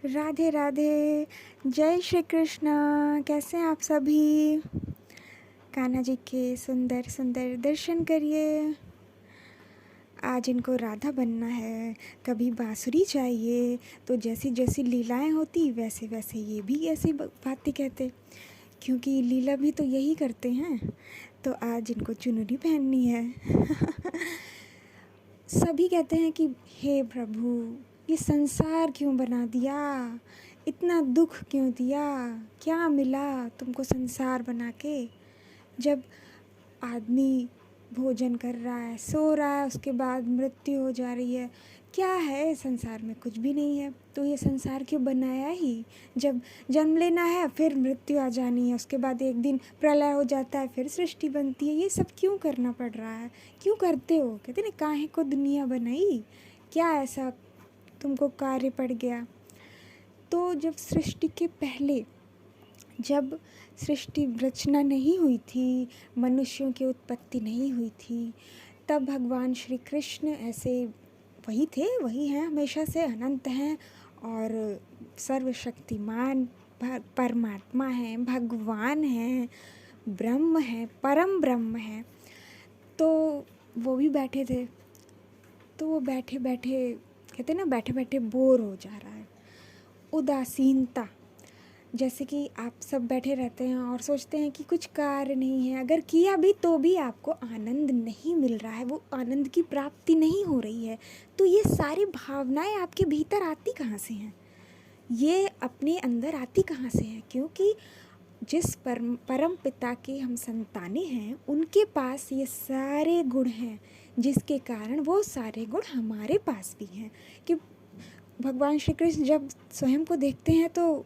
राधे राधे। जय श्री कृष्णा। कैसे हैं आप सभी? कान्हा जी के सुंदर सुंदर दर्शन करिए। आज इनको राधा बनना है, कभी बांसुरी चाहिए, तो जैसी जैसी लीलाएं होती वैसे वैसे ये भी ऐसी बातें कहते, क्योंकि लीला भी तो यही करते हैं। तो आज इनको चुनरी पहननी है। सभी कहते हैं कि हे प्रभु, ये संसार क्यों बना दिया, इतना दुख क्यों दिया, क्या मिला तुमको संसार बना के। जब आदमी भोजन कर रहा है, सो रहा है, उसके बाद मृत्यु हो जा रही है, क्या है संसार में? कुछ भी नहीं है। तो ये संसार क्यों बनाया ही? जब जन्म लेना है, फिर मृत्यु आ जानी है, उसके बाद एक दिन प्रलय हो जाता है, फिर सृष्टि बनती है। ये सब क्यों करना पड़ रहा है? क्यों करते हो? कहते ना, काहे को दुनिया बनाई, क्या ऐसा तुमको कार्य पड़ गया? तो जब सृष्टि के पहले, जब सृष्टि रचना नहीं हुई थी, मनुष्यों की उत्पत्ति नहीं हुई थी, तब भगवान श्री कृष्ण ऐसे वही थे, वही हैं, हमेशा से अनंत हैं और सर्वशक्तिमान परमात्मा हैं, भगवान हैं, ब्रह्म हैं, परम ब्रह्म हैं। तो वो भी बैठे थे। तो वो बैठे बैठे, कहते ना, बैठे बैठे बोर हो जा रहा है, उदासीनता। जैसे कि आप सब बैठे रहते हैं और सोचते हैं कि कुछ कार्य नहीं है, अगर किया भी तो भी आपको आनंद नहीं मिल रहा है, वो आनंद की प्राप्ति नहीं हो रही है। तो ये सारी भावनाएं आपके भीतर आती कहाँ से हैं? ये अपने अंदर आती कहाँ से हैं? क्योंकि जिस परम पिता के हम संतानें हैं, उनके पास ये सारे गुण हैं, जिसके कारण वो सारे गुण हमारे पास भी हैं। कि भगवान श्री कृष्ण जब स्वयं को देखते हैं तो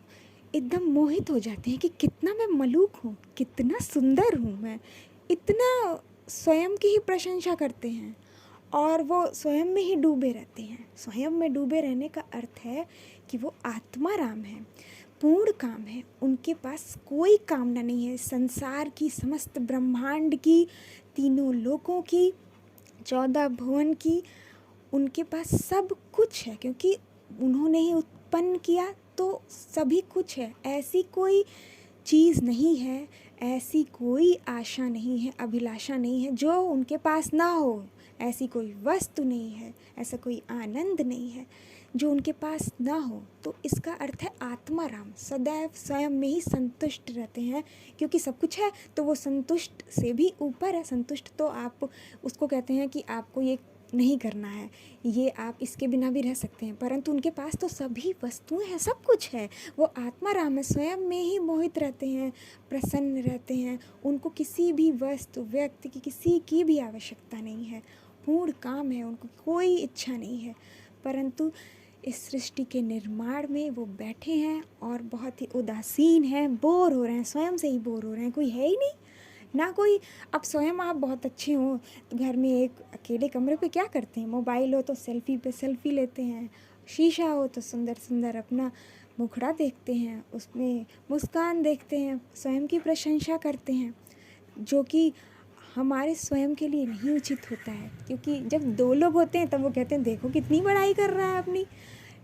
एकदम मोहित हो जाते हैं कि कितना मैं मलूक हूँ, कितना सुंदर हूँ मैं। इतना स्वयं की ही प्रशंसा करते हैं और वो स्वयं में ही डूबे रहते हैं। स्वयं में डूबे रहने का अर्थ है कि वो आत्मा राम है, पूर्ण काम है, उनके पास कोई कामना नहीं है। संसार की, समस्त ब्रह्मांड की, तीनों लोकों की, 14 भुवन की, उनके पास सब कुछ है, क्योंकि उन्होंने ही उत्पन्न किया तो सभी कुछ है। ऐसी कोई चीज़ नहीं है, ऐसी कोई आशा नहीं है, अभिलाषा नहीं है जो उनके पास ना हो। ऐसी कोई वस्तु नहीं है, ऐसा कोई आनंद नहीं है जो उनके पास ना हो। तो इसका अर्थ है आत्मा राम सदैव स्वयं में ही संतुष्ट रहते हैं, क्योंकि सब कुछ है तो वो संतुष्ट से भी ऊपर है। संतुष्ट तो आप उसको कहते हैं कि आपको ये नहीं करना है, ये आप इसके बिना भी रह सकते हैं, परंतु उनके पास तो सभी वस्तुएं हैं, सब कुछ है। वो आत्मा राम है, स्वयं में ही मोहित रहते हैं, प्रसन्न रहते हैं। उनको किसी भी वस्तु, व्यक्ति की, किसी की भी आवश्यकता नहीं है, पूर्ण काम है, उनको कोई इच्छा नहीं है। परंतु इस सृष्टि के निर्माण में वो बैठे हैं और बहुत ही उदासीन हैं, बोर हो रहे हैं, स्वयं से ही बोर हो रहे हैं। कोई है ही नहीं ना कोई। अब स्वयं आप बहुत अच्छे हो तो घर में एक अकेले कमरे पे क्या करते हैं? मोबाइल हो तो सेल्फी पे सेल्फी लेते हैं, शीशा हो तो सुंदर सुंदर अपना मुखड़ा देखते हैं, उसमें मुस्कान देखते हैं, स्वयं की प्रशंसा करते हैं, जो कि हमारे स्वयं के लिए नहीं उचित होता है। क्योंकि जब दो लोग होते हैं तब वो कहते हैं देखो कितनी बड़ाई कर रहा है अपनी।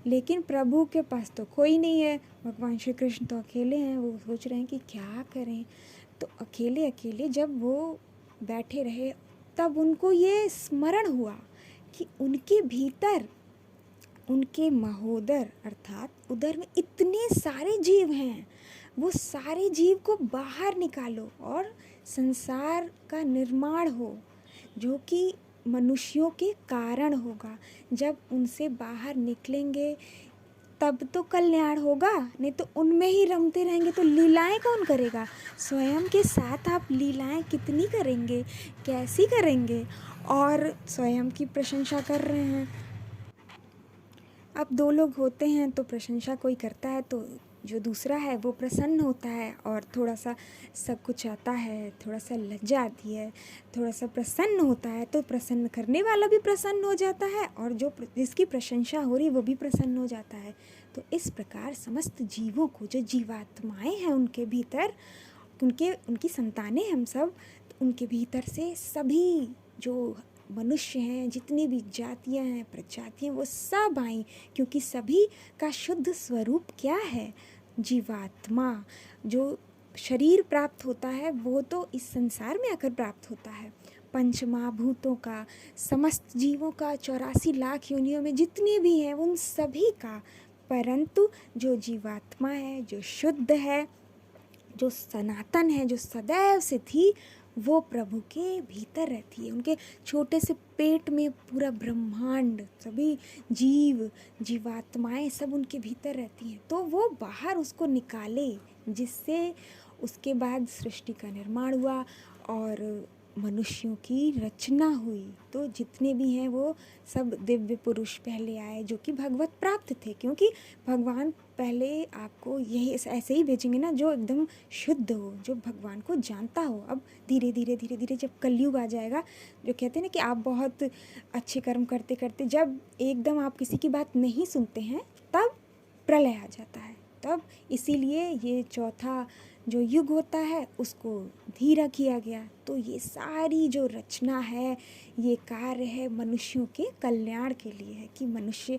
लेकिन प्रभु के पास तो कोई नहीं है, भगवान श्री कृष्ण तो अकेले हैं। वो सोच रहे हैं कि क्या करें। तो अकेले अकेले जब वो बैठे रहे, तब उनको ये स्मरण हुआ कि उनके भीतर, उनके महोदर अर्थात उदर में इतने सारे जीव हैं। वो सारे जीव को बाहर निकालो और संसार का निर्माण हो, जो कि मनुष्यों के कारण होगा। जब उनसे बाहर निकलेंगे तब तो कल्याण होगा, नहीं तो उनमें ही रमते रहेंगे तो लीलाएं कौन करेगा? स्वयं के साथ आप लीलाएं कितनी करेंगे, कैसी करेंगे? और स्वयं की प्रशंसा कर रहे हैं। अब दो लोग होते हैं तो प्रशंसा कोई करता है तो जो दूसरा है वो प्रसन्न होता है और थोड़ा सा सब कुछ आता है, थोड़ा सा लज्जा आती है, थोड़ा सा प्रसन्न होता है, तो प्रसन्न करने वाला भी प्रसन्न हो जाता है और जो जिसकी प्रशंसा हो रही वो भी प्रसन्न हो जाता है। तो इस प्रकार समस्त जीवों को, जो जीवात्माएं हैं उनके भीतर, उनकी संतानें हम सब, तो उनके भीतर से सभी जो मनुष्य हैं, जितनी भी जातियां हैं, प्रजातियां, वो सब आई, क्योंकि सभी का शुद्ध स्वरूप क्या है? जीवात्मा। जो शरीर प्राप्त होता है वो तो इस संसार में आकर प्राप्त होता है, पंचमहाभूतों का, समस्त जीवों का, 84 लाख योनियों में जितने भी हैं उन सभी का। परंतु जो जीवात्मा है, जो शुद्ध है, जो सनातन है, जो सदैव से थी, वो प्रभु के भीतर रहती है। उनके छोटे से पेट में पूरा ब्रह्मांड, सभी जीवात्माएं सब उनके भीतर रहती हैं। तो वो बाहर उसको निकाले, जिससे उसके बाद सृष्टि का निर्माण हुआ और मनुष्यों की रचना हुई। तो जितने भी हैं वो सब दिव्य पुरुष पहले आए, जो कि भगवत प्राप्त थे, क्योंकि भगवान पहले आपको यही ऐसे ही भेजेंगे ना, जो एकदम शुद्ध हो, जो भगवान को जानता हो। अब धीरे धीरे जब कलयुग आ जाएगा, जो कहते हैं ना कि आप बहुत अच्छे कर्म करते करते जब एकदम आप किसी की बात नहीं सुनते हैं, तब प्रलय आ जाता है। तब इसीलिए ये चौथा जो युग होता है उसको धीरा किया गया। तो ये सारी जो रचना है, ये कार्य है, मनुष्यों के कल्याण के लिए है, कि मनुष्य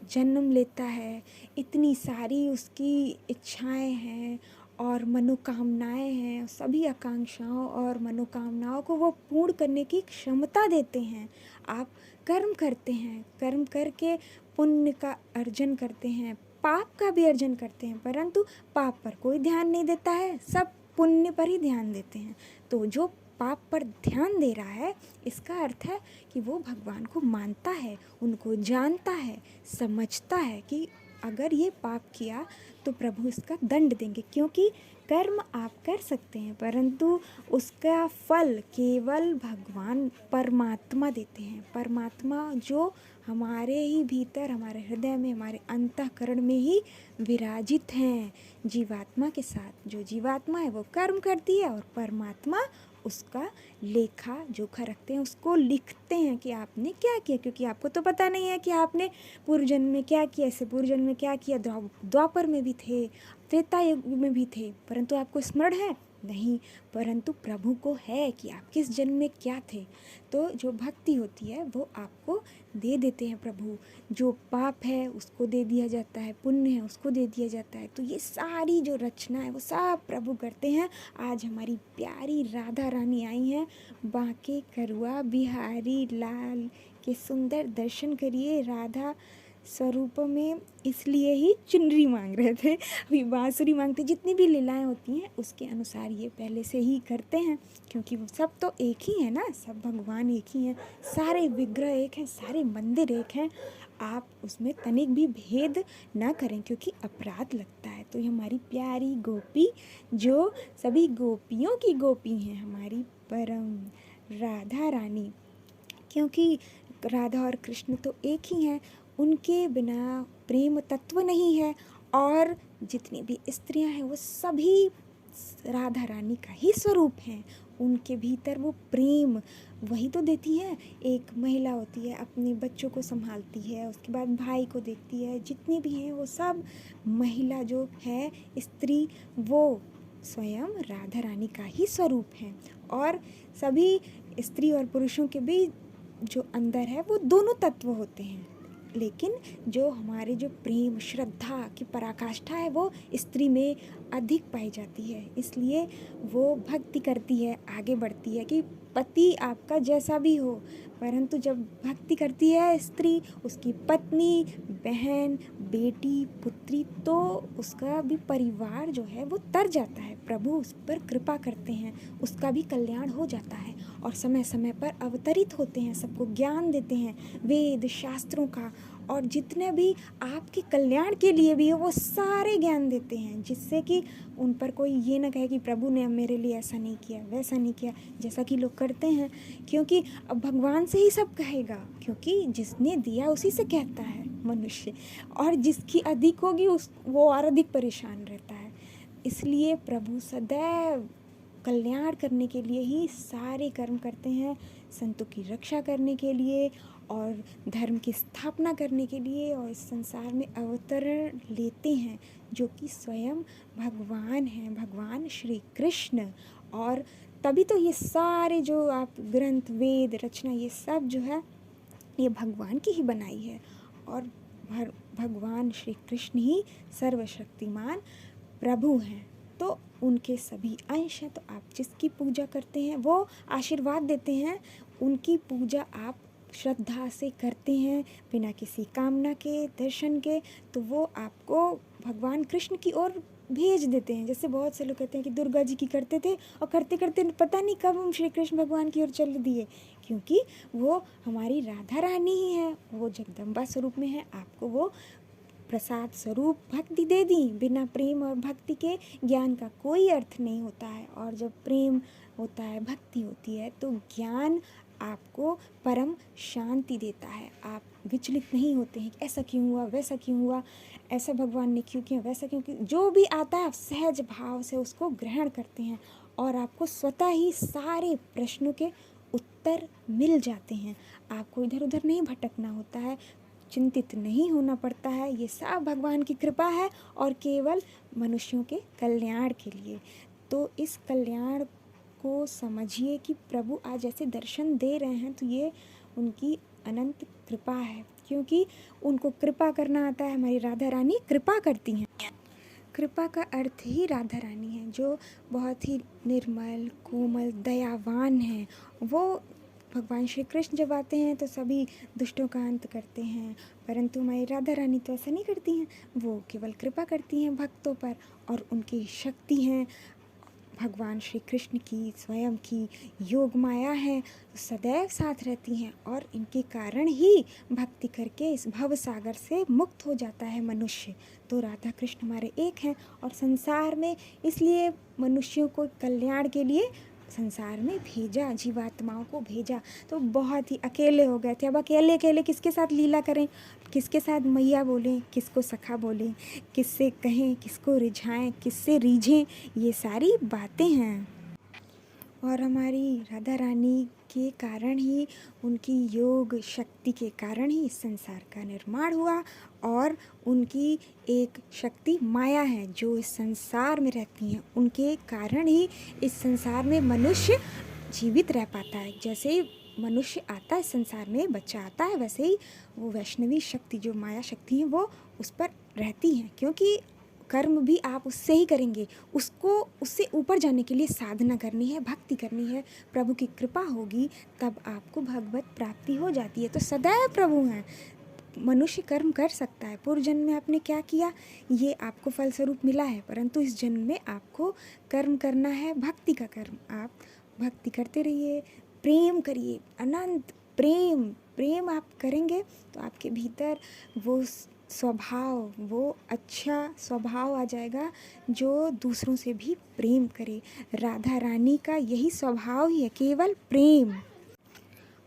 जन्म लेता है, इतनी सारी उसकी इच्छाएं हैं और मनोकामनाएं हैं, सभी आकांक्षाओं और मनोकामनाओं को वो पूर्ण करने की क्षमता देते हैं। आप कर्म करते हैं, कर्म करके पुण्य का अर्जन करते हैं, पाप का भी अर्जन करते हैं, परंतु पाप पर कोई ध्यान नहीं देता है, सब पुण्य पर ही ध्यान देते हैं। तो जो पाप पर ध्यान दे रहा है, इसका अर्थ है कि वो भगवान को मानता है, उनको जानता है, समझता है कि अगर ये पाप किया तो प्रभु इसका दंड देंगे। क्योंकि कर्म आप कर सकते हैं, परंतु उसका फल केवल भगवान परमात्मा देते हैं। परमात्मा जो हमारे ही भीतर, हमारे हृदय में, हमारे अंतःकरण में ही विराजित हैं जीवात्मा के साथ। जो जीवात्मा है वो कर्म करती है और परमात्मा उसका लेखा जोखा रखते हैं, उसको लिखते हैं कि आपने क्या किया। क्योंकि आपको तो पता नहीं है कि आपने पूर्व जन्म में क्या किया, इससे पूर्व जन्म में क्या किया। द्वापर में भी थे, त्रेता युग में भी थे, परंतु आपको स्मरण है नहीं, परंतु प्रभु को है कि आप किस जन्म में क्या थे। तो जो भक्ति होती है वो आपको दे देते हैं प्रभु। जो पाप है उसको दे दिया जाता है, पुण्य है उसको दे दिया जाता है। तो ये सारी जो रचना है वो सब प्रभु करते हैं। आज हमारी प्यारी राधा रानी आई हैं, बांके करुआ बिहारी लाल के सुंदर दर्शन करिए। राधा स्वरूप में इसलिए ही चुनरी मांग रहे थे, अभी बांसुरी मांगते। जितनी भी लीलाएं होती हैं उसके अनुसार ये पहले से ही करते हैं, क्योंकि वो सब तो एक ही है ना, सब भगवान एक ही हैं, सारे विग्रह एक हैं, सारे मंदिर एक हैं। आप उसमें तनिक भी भेद ना करें, क्योंकि अपराध लगता है। तो ये हमारी प्यारी गोपी, जो सभी गोपियों की गोपी हैं, हमारी परम राधा रानी। क्योंकि राधा और कृष्ण तो एक ही हैं, उनके बिना प्रेम तत्व नहीं है। और जितनी भी स्त्रियां हैं वो सभी राधा रानी का ही स्वरूप हैं। उनके भीतर वो प्रेम वही तो देती है। एक महिला होती है, अपने बच्चों को संभालती है, उसके बाद भाई को देखती है, जितनी भी हैं वो सब महिला जो है, स्त्री, वो स्वयं राधा रानी का ही स्वरूप है। और सभी स्त्री और पुरुषों के भी जो अंदर है वो दोनों तत्व होते हैं, लेकिन जो हमारे जो प्रेम श्रद्धा की पराकाष्ठा है वो स्त्री में अधिक पाई जाती है। इसलिए वो भक्ति करती है, आगे बढ़ती है कि पति आपका जैसा भी हो, परंतु जब भक्ति करती है स्त्री, उसकी पत्नी, बहन, बेटी, पुत्री, तो उसका भी परिवार जो है वो तर जाता है। प्रभु उस पर कृपा करते हैं, उसका भी कल्याण हो जाता है। और समय समय पर अवतरित होते हैं, सबको ज्ञान देते हैं वेद शास्त्रों का, और जितने भी आपके कल्याण के लिए भी है वो सारे ज्ञान देते हैं, जिससे कि उन पर कोई ये ना कहे कि प्रभु ने मेरे लिए ऐसा नहीं किया, वैसा नहीं किया, जैसा कि लोग करते हैं। क्योंकि अब भगवान से ही सब कहेगा, क्योंकि जिसने दिया उसी से कहता है मनुष्य, और जिसकी अधिक होगी वो और अधिक परेशान रहता है। इसलिए प्रभु सदैव कल्याण करने के लिए ही सारे कर्म करते हैं, संतों की रक्षा करने के लिए और धर्म की स्थापना करने के लिए, और इस संसार में अवतरण लेते हैं, जो कि स्वयं भगवान हैं, भगवान श्री कृष्ण। और तभी तो ये सारे जो आप ग्रंथ, वेद, रचना, ये सब जो है ये भगवान की ही बनाई है। और भगवान श्री कृष्ण ही सर्वशक्तिमान प्रभु हैं, तो उनके सभी अंश हैं। तो आप जिसकी पूजा करते हैं वो आशीर्वाद देते हैं, उनकी पूजा आप श्रद्धा से करते हैं बिना किसी कामना के, दर्शन के, तो वो आपको भगवान कृष्ण की ओर भेज देते हैं। जैसे बहुत से लोग कहते हैं कि दुर्गा जी की करते थे और करते करते पता नहीं कब हम श्री कृष्ण भगवान की ओर चल दिए, क्योंकि वो हमारी राधा रानी ही है, वो जगदम्बा स्वरूप में है। आपको वो प्रसाद स्वरूप भक्ति दे दी। बिना प्रेम और भक्ति के ज्ञान का कोई अर्थ नहीं होता है, और जब प्रेम होता है, भक्ति होती है, तो ज्ञान आपको परम शांति देता है। आप विचलित नहीं होते हैं कि ऐसा क्यों हुआ, वैसा क्यों हुआ, ऐसा भगवान ने क्यों किया, वैसा क्यों किया। जो भी आता है आप सहज भाव से उसको ग्रहण करते हैं और आपको स्वतः ही सारे प्रश्नों के उत्तर मिल जाते हैं। आपको इधर उधर नहीं भटकना होता है, चिंतित नहीं होना पड़ता है। ये सब भगवान की कृपा है और केवल मनुष्यों के कल्याण के लिए। तो इस कल्याण को समझिए कि प्रभु आज ऐसे दर्शन दे रहे हैं, तो ये उनकी अनंत कृपा है, क्योंकि उनको कृपा करना आता है। हमारी राधा रानी कृपा करती हैं। कृपा का अर्थ ही राधा रानी है, जो बहुत ही निर्मल, कोमल, दयावान हैं। वो भगवान श्री कृष्ण जब आते हैं तो सभी दुष्टों का अंत करते हैं, परंतु हमारी राधा रानी तो ऐसा नहीं करती हैं। वो केवल कृपा करती हैं भक्तों पर, और उनकी शक्ति हैं भगवान श्री कृष्ण की, स्वयं की योग माया है, तो सदैव साथ रहती हैं। और इनके कारण ही भक्ति करके इस भव सागर से मुक्त हो जाता है मनुष्य। तो राधा कृष्ण हमारे एक हैं, और संसार में इसलिए मनुष्यों को कल्याण के लिए संसार में भेजा, जीवात्माओं को भेजा। तो बहुत ही अकेले हो गए थे, अब अकेले अकेले किसके साथ लीला करें, किसके साथ मैया बोलें, किसको सखा बोलें, किससे कहें, किसको रिझाएं, किससे रीझें, ये सारी बातें हैं। और हमारी राधा रानी के कारण ही, उनकी योग शक्ति के कारण ही इस संसार का निर्माण हुआ। और उनकी एक शक्ति माया है जो इस संसार में रहती हैं, उनके कारण ही इस संसार में मनुष्य जीवित रह पाता है। जैसे ही मनुष्य आता है संसार में, बच्चा आता है, वैसे ही वो वैष्णवी शक्ति जो माया शक्ति है वो उस पर रहती हैं, क्योंकि कर्म भी आप उससे ही करेंगे। उसको उससे ऊपर जाने के लिए साधना करनी है, भक्ति करनी है, प्रभु की कृपा होगी, तब आपको भगवत प्राप्ति हो जाती है। तो सदैव प्रभु हैं। मनुष्य कर्म कर सकता है, पूर्व जन्म में आपने क्या किया ये आपको फलस्वरूप मिला है, परंतु इस जन्म में आपको कर्म करना है, भक्ति का कर्म। आप भक्ति करते रहिए, प्रेम करिए, अनंत प्रेम। प्रेम आप करेंगे तो आपके भीतर वो स्वभाव, वो अच्छा स्वभाव आ जाएगा जो दूसरों से भी प्रेम करे। राधा रानी का यही स्वभाव ही है, केवल प्रेम।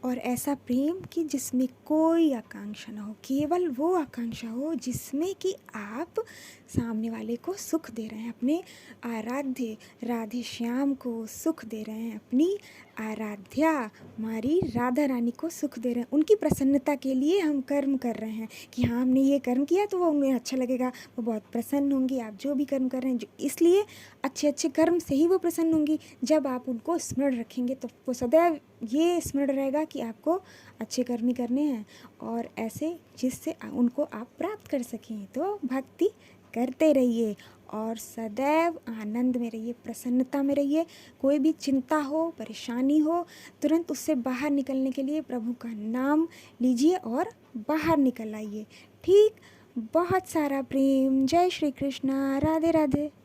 और ऐसा प्रेम कि जिसमें कोई आकांक्षा ना हो, केवल वो आकांक्षा हो जिसमें कि आप सामने वाले को सुख दे रहे हैं, अपने आराध्य राधे श्याम को सुख दे रहे हैं, अपनी आराध्या हमारी राधा रानी को सुख दे रहे हैं। उनकी प्रसन्नता के लिए हम कर्म कर रहे हैं कि हाँ हमने ये कर्म किया तो वो उन्हें अच्छा लगेगा, वो बहुत प्रसन्न होंगी। आप जो भी कर्म कर रहे हैं, जो इसलिए अच्छे अच्छे कर्म से ही वो प्रसन्न होंगी। जब आप उनको स्मरण रखेंगे तो वो सदैव ये स्मरण रहेगा कि आपको अच्छे कर्म ही करने हैं, और ऐसे जिससे उनको आप प्राप्त कर सकें। तो भक्ति करते रहिए और सदैव आनंद में रहिए, प्रसन्नता में रहिए। कोई भी चिंता हो, परेशानी हो, तुरंत उससे बाहर निकलने के लिए प्रभु का नाम लीजिए और बाहर निकल आइए। ठीक, बहुत सारा प्रेम। जय श्री कृष्णा। राधे राधे।